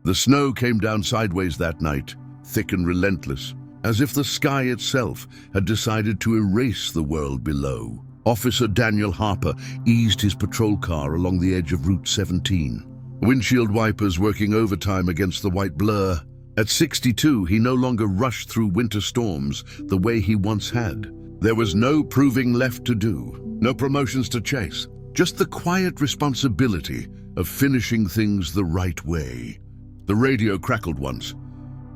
The snow came down sideways that night, thick and relentless, as if the sky itself had decided to erase the world below. Officer Daniel Harper eased his patrol car along the edge of Route 17, windshield wipers working overtime against the white blur. At 62, he no longer rushed through winter storms the way he once had. There was no proving left to do, no promotions to chase, just the quiet responsibility of finishing things the right way. The radio crackled once,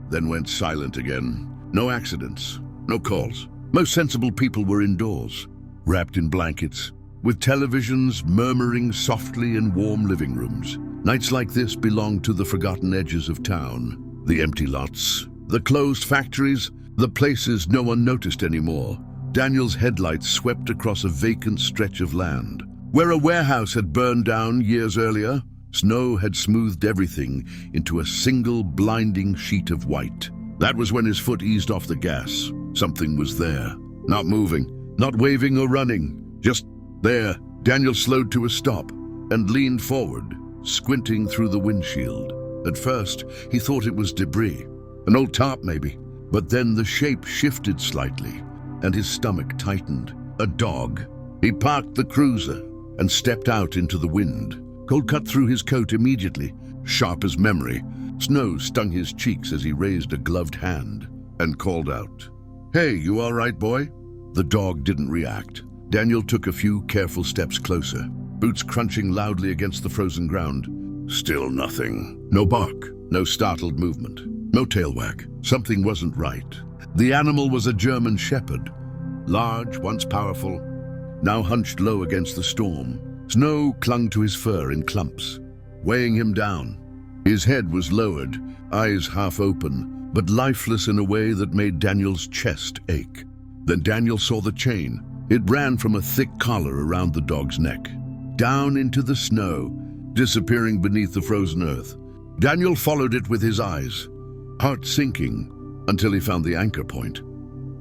then went silent again. No accidents, no calls. Most sensible people were indoors, wrapped in blankets, with televisions murmuring softly in warm living rooms. Nights like this belonged to the forgotten edges of town, the empty lots, the closed factories, the places no one noticed anymore. Daniel's headlights swept across a vacant stretch of land. Where a warehouse had burned down years earlier, snow had smoothed everything into a single blinding sheet of white. That was when his foot eased off the gas. Something was there, not moving, not waving or running, just there. Daniel slowed to a stop and leaned forward, squinting through the windshield. At first, he thought it was debris, an old tarp maybe, but then the shape shifted slightly and his stomach tightened. A dog. He parked the cruiser and stepped out into the wind. Cold cut through his coat immediately, sharp as memory. Snow stung his cheeks as he raised a gloved hand and called out, "Hey, you all right, boy?" The dog didn't react. Daniel took a few careful steps closer, boots crunching loudly against the frozen ground. Still nothing. No bark, no startled movement, no tail wag. Something wasn't right. The animal was a German shepherd, large, once powerful, now hunched low against the storm. Snow clung to his fur in clumps, weighing him down. His head was lowered, eyes half open, but lifeless in a way that made Daniel's chest ache. Then Daniel saw the chain. It ran from a thick collar around the dog's neck, down into the snow, disappearing beneath the frozen earth. Daniel followed it with his eyes, heart sinking, until he found the anchor point.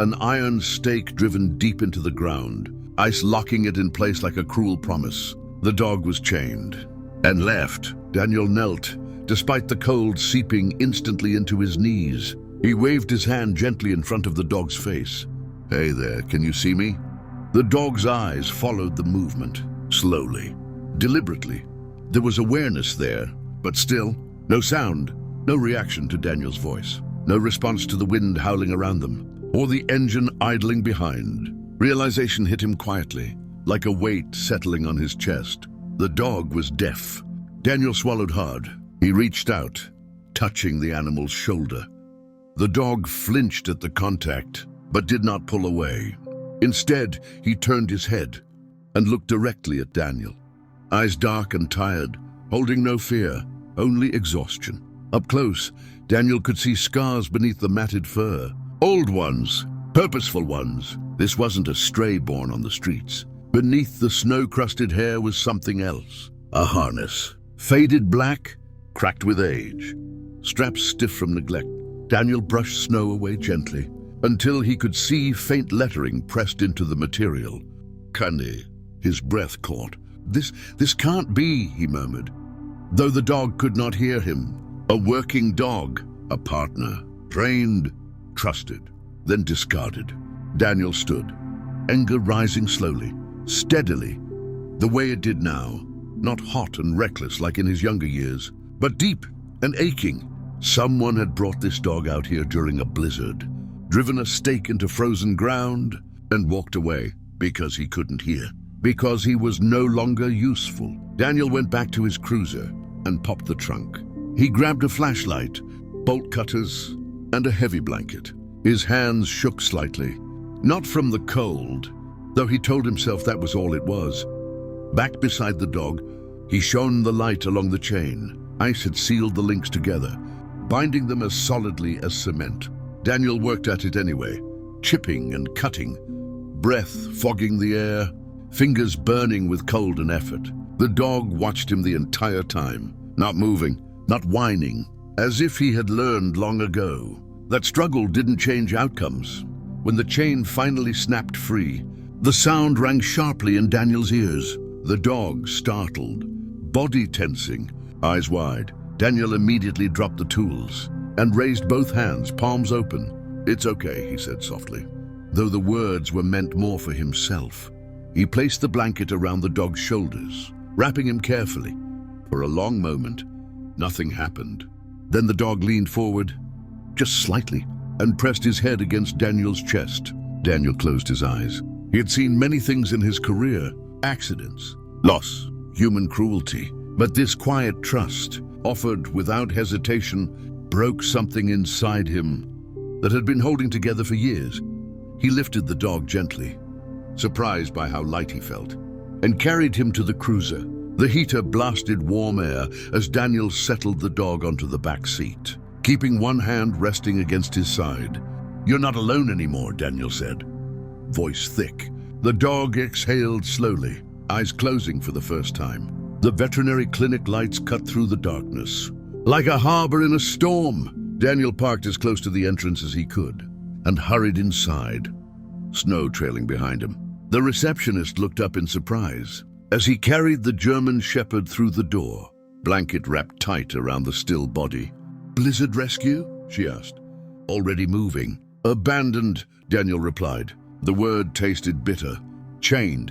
An iron stake driven deep into the ground, ice locking it in place like a cruel promise. The dog was chained and left. Daniel knelt, despite the cold seeping instantly into his knees. He waved his hand gently in front of the dog's face. "Hey there, can you see me?" The dog's eyes followed the movement, slowly, deliberately. There was awareness there, but still, no sound, no reaction to Daniel's voice, no response to the wind howling around them, or the engine idling behind. Realization hit him quietly, like a weight settling on his chest. The dog was deaf. Daniel swallowed hard. He reached out, touching the animal's shoulder. The dog flinched at the contact, but did not pull away. Instead, he turned his head and looked directly at Daniel. Eyes dark and tired, holding no fear, only exhaustion. Up close, Daniel could see scars beneath the matted fur. Old ones, purposeful ones. This wasn't a stray born on the streets. Beneath the snow-crusted hair was something else. A harness, faded black, cracked with age. Straps stiff from neglect. Daniel brushed snow away gently, until he could see faint lettering pressed into the material. "Candy." His breath caught. This can't be," he murmured, though the dog could not hear him. A working dog, a partner, trained, trusted, then discarded. Daniel stood, anger rising slowly, steadily, the way it did now, not hot and reckless like in his younger years, but deep and aching. Someone had brought this dog out here during a blizzard, driven a stake into frozen ground, and walked away because he couldn't hear, because he was no longer useful. Daniel went back to his cruiser and popped the trunk. He grabbed a flashlight, bolt cutters, and a heavy blanket. His hands shook slightly, not from the cold, though he told himself that was all it was. Back beside the dog, he shone the light along the chain. Ice had sealed the links together, binding them as solidly as cement. Daniel worked at it anyway, chipping and cutting, breath fogging the air, fingers burning with cold and effort. The dog watched him the entire time, not moving, not whining, as if he had learned long ago that struggle didn't change outcomes. When the chain finally snapped free, the sound rang sharply in Daniel's ears. The dog, startled, body tensing, eyes wide. Daniel immediately dropped the tools and raised both hands, palms open. "It's okay," he said softly, though the words were meant more for himself. He placed the blanket around the dog's shoulders, wrapping him carefully. For a long moment, nothing happened. Then the dog leaned forward, just slightly, and pressed his head against Daniel's chest. Daniel closed his eyes. He had seen many things in his career: accidents, loss, human cruelty. But this quiet trust, offered without hesitation, broke something inside him that had been holding together for years. He lifted the dog gently, surprised by how light he felt, and carried him to the cruiser. The heater blasted warm air as Daniel settled the dog onto the back seat, keeping one hand resting against his side. "You're not alone anymore," Daniel said, voice thick. The dog exhaled slowly, eyes closing for the first time. The veterinary clinic lights cut through the darkness. Like a harbor in a storm, Daniel parked as close to the entrance as he could and hurried inside, snow trailing behind him. The receptionist looked up in surprise as he carried the German Shepherd through the door, blanket wrapped tight around the still body. "Blizzard rescue?" she asked. "Already moving." "Abandoned," Daniel replied. The word tasted bitter. "Chained."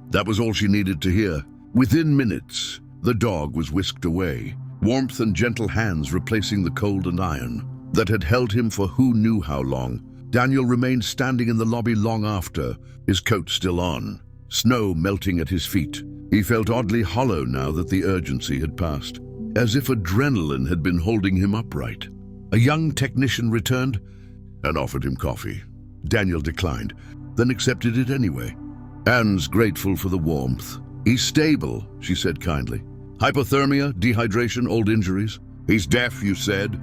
That was all she needed to hear. Within minutes, the dog was whisked away, warmth and gentle hands replacing the cold and iron that had held him for who knew how long. Daniel remained standing in the lobby long after, his coat still on, snow melting at his feet. He felt oddly hollow now that the urgency had passed, as if adrenaline had been holding him upright. A young technician returned and offered him coffee. Daniel declined, then accepted it anyway. Anne's grateful for the warmth. "He's stable," she said kindly. "Hypothermia, dehydration, old injuries?" "He's deaf, you said?"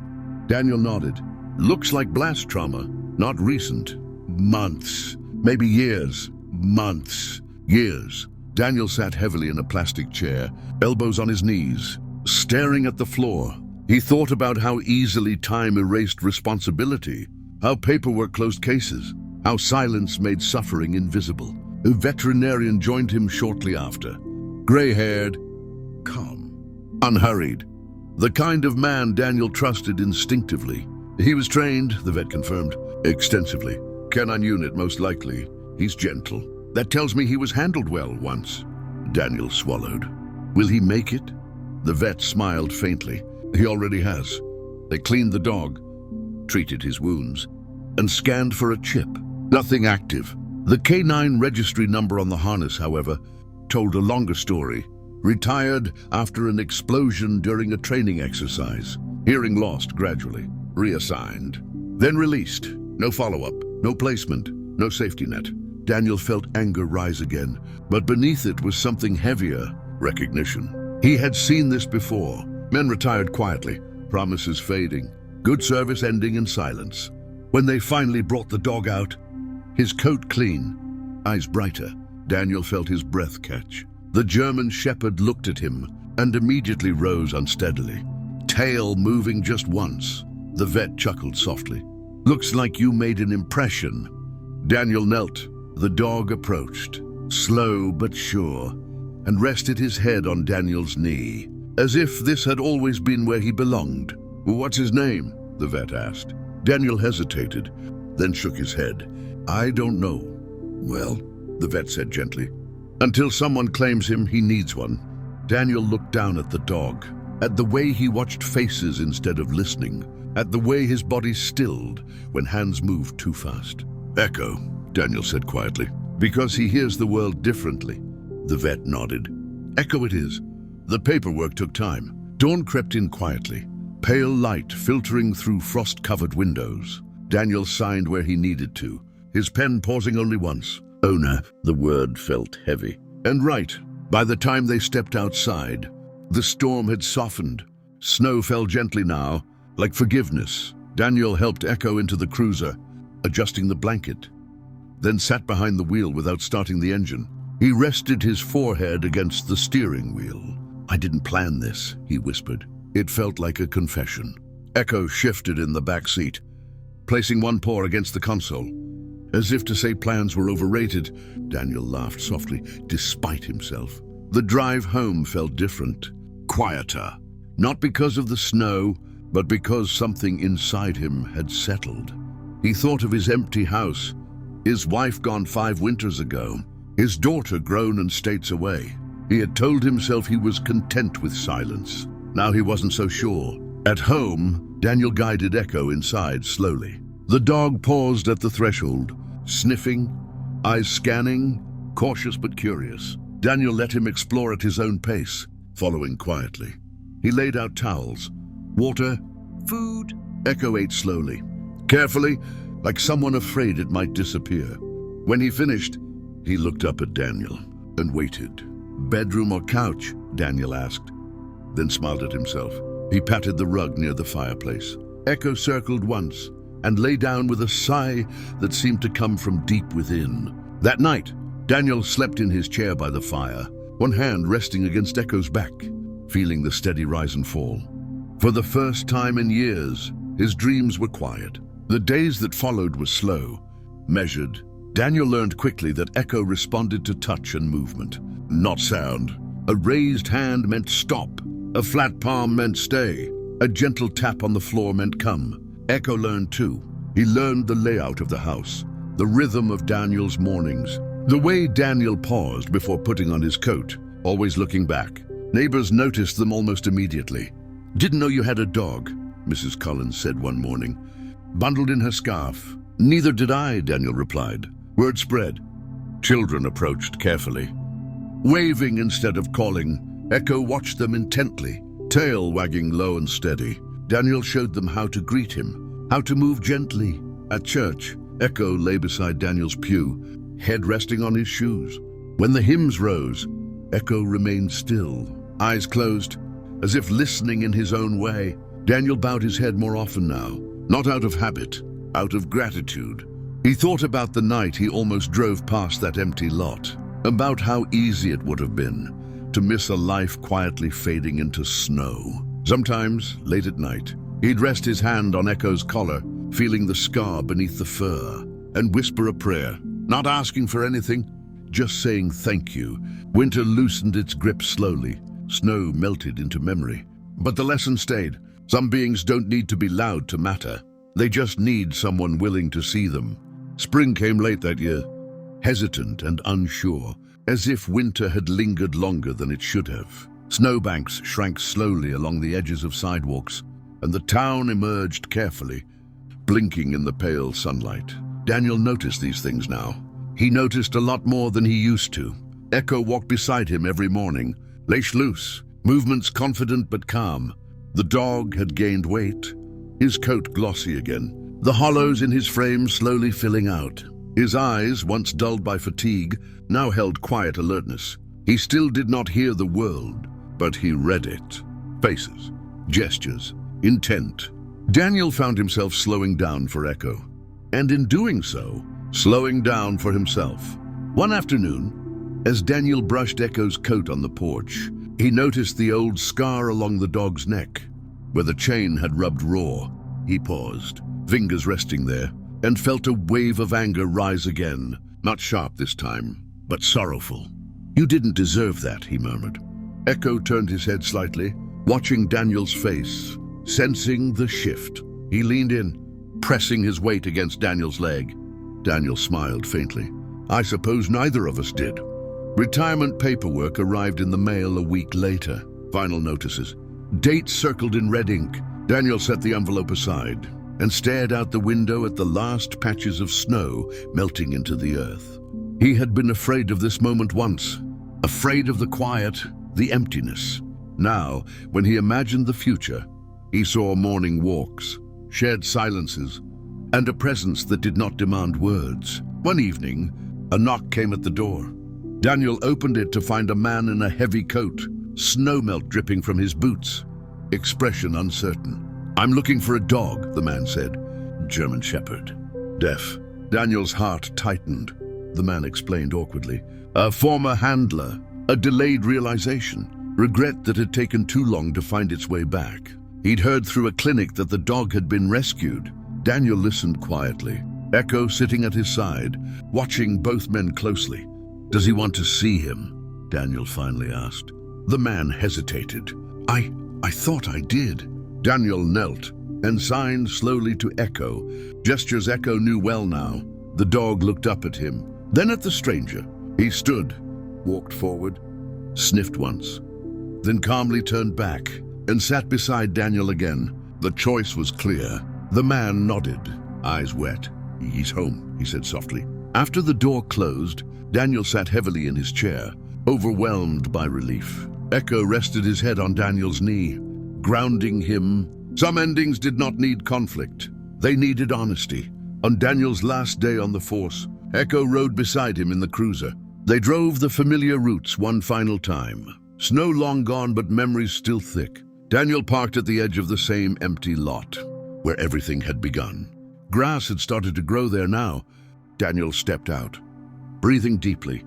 Daniel nodded. "Looks like blast trauma, not recent. Months, maybe years. Months, years." Daniel sat heavily in a plastic chair, elbows on his knees, staring at the floor. He thought about how easily time erased responsibility, how paperwork closed cases, how silence made suffering invisible. A veterinarian joined him shortly after. Gray-haired, calm, unhurried. The kind of man Daniel trusted instinctively. He was trained, the vet confirmed, extensively. Canine unit, most likely. He's gentle. That tells me he was handled well once. Daniel swallowed. Will he make it? The vet smiled faintly. He already has. They cleaned the dog, treated his wounds, and scanned for a chip. Nothing active. The canine registry number on the harness, however, told a longer story. Retired after an explosion during a training exercise. Hearing lost gradually. Reassigned. Then released. No follow-up, no placement, no safety net. Daniel felt anger rise again, but beneath it was something heavier: recognition. He had seen this before. Men retired quietly, promises fading, good service ending in silence. When they finally brought the dog out, his coat clean, eyes brighter, Daniel felt his breath catch. The German Shepherd looked at him and immediately rose unsteadily, tail moving just once. The vet chuckled softly. "Looks like you made an impression." Daniel knelt. The dog approached, slow but sure, and rested his head on Daniel's knee, as if this had always been where he belonged. "What's his name?" the vet asked. Daniel hesitated, then shook his head. "I don't know." "Well," the vet said gently, "until someone claims him, he needs one." Daniel looked down at the dog, at the way he watched faces instead of listening, at the way his body stilled when hands moved too fast. "Echo," Daniel said quietly, "because he hears the world differently." The vet nodded. "Echo it is." The paperwork took time. Dawn crept in quietly, pale light filtering through frost-covered windows. Daniel signed where he needed to, his pen pausing only once. "Owner," the word felt heavy. And right, by the time they stepped outside, the storm had softened. Snow fell gently now, like forgiveness. Daniel helped Echo into the cruiser, adjusting the blanket, then sat behind the wheel without starting the engine. He rested his forehead against the steering wheel. "I didn't plan this," he whispered. It felt like a confession. Echo shifted in the back seat, placing one paw against the console. As if to say plans were overrated, Daniel laughed softly, despite himself. The drive home felt different, quieter. not because of the snow, but because something inside him had settled. He thought of his empty house, his wife gone 5 winters ago, his daughter grown and states away. He had told himself he was content with silence. Now he wasn't so sure. At home, Daniel guided Echo inside slowly. The dog paused at the threshold, sniffing, eyes scanning, cautious but curious. Daniel let him explore at his own pace, following quietly. He laid out towels, water, food. Echo ate slowly, carefully, like someone afraid it might disappear. When he finished, he looked up at Daniel and waited. "Bedroom or couch?" Daniel asked, then smiled at himself. He patted the rug near the fireplace. Echo circled once and lay down with a sigh that seemed to come from deep within. That night, Daniel slept in his chair by the fire, one hand resting against Echo's back, feeling the steady rise and fall. For the first time in years, his dreams were quiet. The days that followed were slow, measured. Daniel learned quickly that Echo responded to touch and movement, not sound. A raised hand meant stop. A flat palm meant stay. A gentle tap on the floor meant come. Echo learned too. He learned the layout of the house, the rhythm of Daniel's mornings, the way Daniel paused before putting on his coat, always looking back. Neighbors noticed them almost immediately. "Didn't know you had a dog," Mrs. Collins said one morning, bundled in her scarf. "Neither did I," Daniel replied. Word spread. Children approached carefully, waving instead of calling. Echo watched them intently, tail wagging low and steady. Daniel showed them how to greet him, how to move gently. At church, Echo lay beside Daniel's pew, head resting on his shoes. When the hymns rose, Echo remained still, eyes closed, as if listening in his own way. Daniel bowed his head more often now, not out of habit, out of gratitude. He thought about the night he almost drove past that empty lot, about how easy it would have been to miss a life quietly fading into snow. Sometimes, late at night, he'd rest his hand on Echo's collar, feeling the scar beneath the fur, and whisper a prayer, not asking for anything, just saying thank you. Winter loosened its grip slowly. Snow melted into memory. But the lesson stayed. Some beings don't need to be loud to matter. They just need someone willing to see them. Spring came late that year, hesitant and unsure, as if winter had lingered longer than it should have. Snowbanks shrank slowly along the edges of sidewalks, and the town emerged carefully, blinking in the pale sunlight. Daniel noticed these things now. He noticed a lot more than he used to. Echo walked beside him every morning, leash loose, movements confident but calm. The dog had gained weight, his coat glossy again, the hollows in his frame slowly filling out. His eyes, once dulled by fatigue, now held quiet alertness. He still did not hear the world, but he read it. Faces, gestures, intent. Daniel found himself slowing down for Echo, and in doing so, slowing down for himself. One afternoon, as Daniel brushed Echo's coat on the porch, he noticed the old scar along the dog's neck, where the chain had rubbed raw. He paused, fingers resting there, and felt a wave of anger rise again, not sharp this time, but sorrowful. "You didn't deserve that," he murmured. Echo turned his head slightly, watching Daniel's face, sensing the shift. He leaned in, pressing his weight against Daniel's leg. Daniel smiled faintly. "I suppose neither of us did." Retirement paperwork arrived in the mail a week later. Final notices. Dates circled in red ink. Daniel set the envelope aside and stared out the window at the last patches of snow melting into the earth. He had been afraid of this moment once, afraid of the quiet, the emptiness. Now, when he imagined the future, he saw morning walks, shared silences, and a presence that did not demand words. One evening, a knock came at the door. Daniel opened it to find a man in a heavy coat, snowmelt dripping from his boots, expression uncertain. "I'm looking for a dog," the man said. "German Shepherd. Deaf." Daniel's heart tightened. The man explained awkwardly. "A former handler, a delayed realization, regret that it had taken too long to find its way back." He'd heard through a clinic that the dog had been rescued. Daniel listened quietly, Echo sitting at his side, watching both men closely. "Does he want to see him?" Daniel finally asked. The man hesitated. "I thought I did." Daniel knelt and signed slowly to Echo, gestures Echo knew well now. The dog looked up at him, then at the stranger. He stood, walked forward, sniffed once, then calmly turned back and sat beside Daniel again. The choice was clear. The man nodded, eyes wet. "He's home," he said softly. After the door closed, Daniel sat heavily in his chair, overwhelmed by relief. Echo rested his head on Daniel's knee, grounding him. Some endings did not need conflict. They needed honesty. On Daniel's last day on the force, Echo rode beside him in the cruiser. They drove the familiar routes one final time. Snow long gone, but memories still thick. Daniel parked at the edge of the same empty lot, where everything had begun. Grass had started to grow there now. Daniel stepped out, breathing deeply,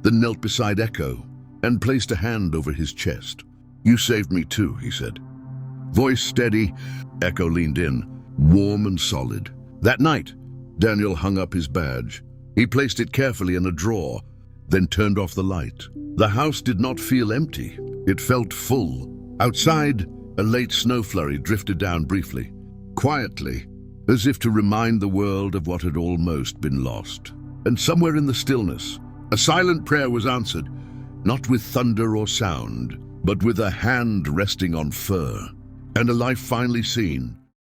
then knelt beside Echo and placed a hand over his chest. "You saved me too," he said. Voice steady, Echo leaned in, warm and solid. That night, Daniel hung up his badge. He placed it carefully in a drawer, then turned off the light. The house did not feel empty. It felt full. Outside, a late snow flurry drifted down briefly, quietly, as if to remind the world of what had almost been lost. And somewhere in the stillness, a silent prayer was answered, not with thunder or sound, but with a hand resting on fur, and a life finally seen.